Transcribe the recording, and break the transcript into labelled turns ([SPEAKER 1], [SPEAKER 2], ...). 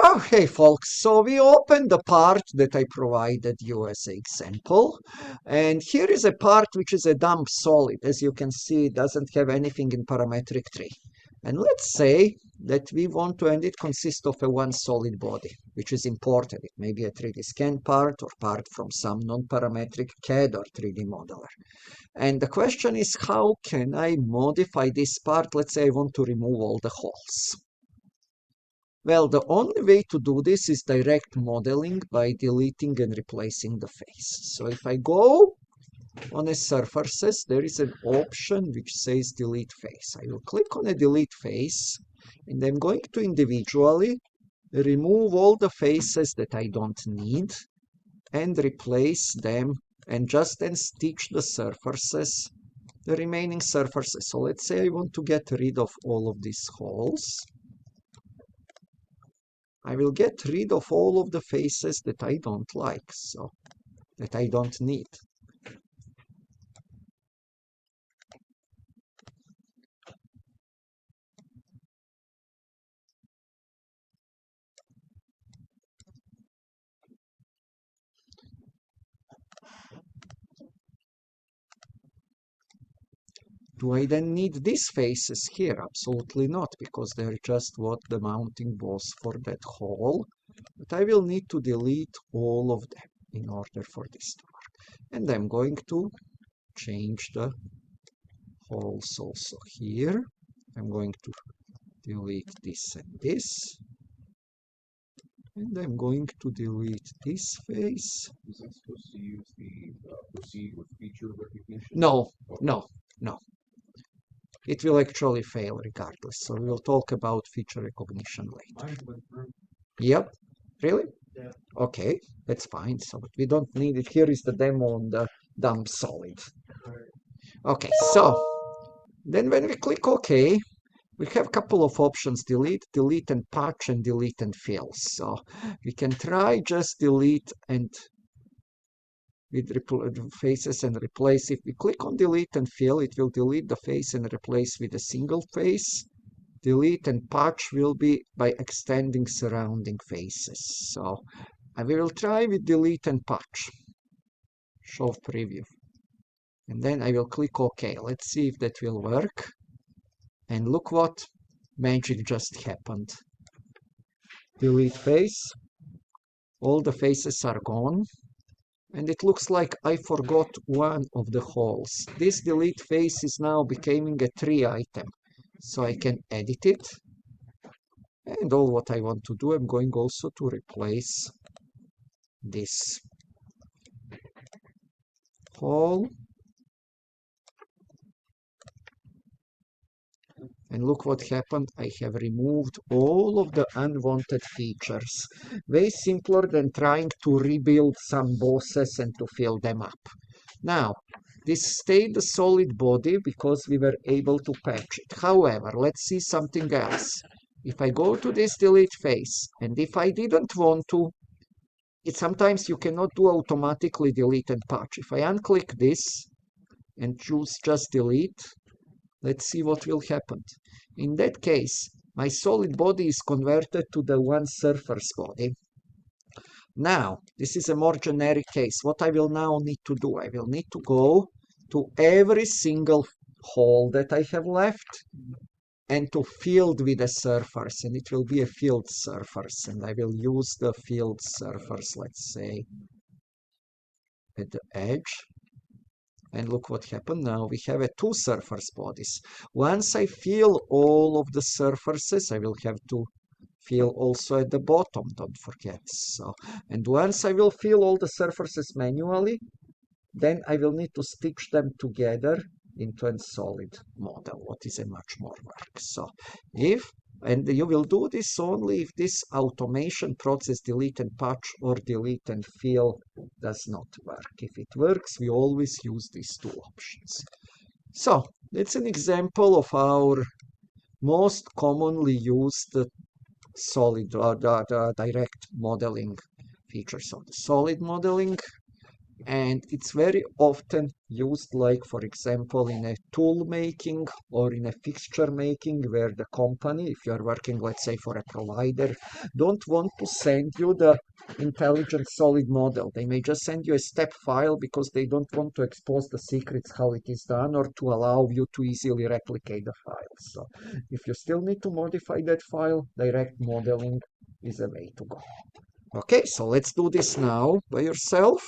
[SPEAKER 1] Okay, folks, so we opened the part that I provided you as an example. And here is a part which is a dump solid. As you can see, it doesn't have anything in parametric tree. And let's say that we want to, and it consists of a one solid body, which is important. It may be a 3D scan part or part from some non-parametric CAD or 3D modeler. And the question is, how can I modify this part? Let's say I want to remove all the holes. Well, the only way to do this is direct modeling by deleting and replacing the face. So if I go on a surfaces, there is an option which says delete face. I will click on a delete face, and I'm going to individually remove all the faces that I don't need and replace them, and just then stitch the surfaces, the remaining surfaces. So let's say I want to get rid of all of these holes. I will get rid of all of the faces that I don't like, so that I don't need. Do I then need these faces here? Absolutely not, because they're just what the mounting was for that hole. But I will need to delete all of them in order for this to work. And I'm going to change the holes also here. I'm going to delete this and this. And I'm going to delete this face.
[SPEAKER 2] Is that supposed to use the proceed with feature recognition?
[SPEAKER 1] No, no, no. It will actually fail regardless. So we will talk about feature recognition later.
[SPEAKER 2] Mine went through.
[SPEAKER 1] Yep. Really?
[SPEAKER 2] Yeah.
[SPEAKER 1] Okay, that's fine. So but we don't need it. Here is the demo on the dump solid. Okay, so then when we click OK, we have a couple of options: delete, delete and patch, and delete and fill. So we can try just delete and with faces and replace. If we click on delete and fill, it will delete the face and replace with a single face. Delete and patch will be by extending surrounding faces. So I will try with delete and patch. Show preview. And then I will click OK. Let's see if that will work. And look what magic just happened. Delete face. All the faces are gone. And it looks like I forgot one of the holes. This delete face is now becoming a 3 item. So I can edit it. And all what I want to do, I'm going also to replace this hole. And look what happened. I have removed all of the unwanted features. Way simpler than trying to rebuild some bosses and to fill them up. Now, this stayed a solid body because we were able to patch it. However, let's see something else. If I go to this delete face, and if I didn't want to, sometimes you cannot do automatically delete and patch. If I unclick this and choose just delete, let's see what will happen. In that case, my solid body is converted to the one surface body. Now, this is a more generic case. What I will now need to do, I will need to go to every single hole that I have left and to fill with a surface, and it will be a filled surface, and I will use the filled surface, let's say, at the edge. And look what happened now. We have two surface bodies. Once I fill all of the surfaces, I will have to fill also at the bottom, don't forget. So, and once I will fill all the surfaces manually, then I will need to stitch them together into a solid model, what is a much more work. So and you will do this only if this automation process delete and patch or delete and fill does not work. If it works, we always use these two options. So that's an example of our most commonly used solid the direct modeling features of the solid modeling. And it's very often used, like, for example, in a tool making or in a fixture making, where the company, if you're working, let's say, for a provider, don't want to send you the intelligent solid model. They may just send you a step file because they don't want to expose the secrets how it is done, or to allow you to easily replicate the file. So if you still need to modify that file, direct modeling is a way to go. Okay, so let's do this now by yourself.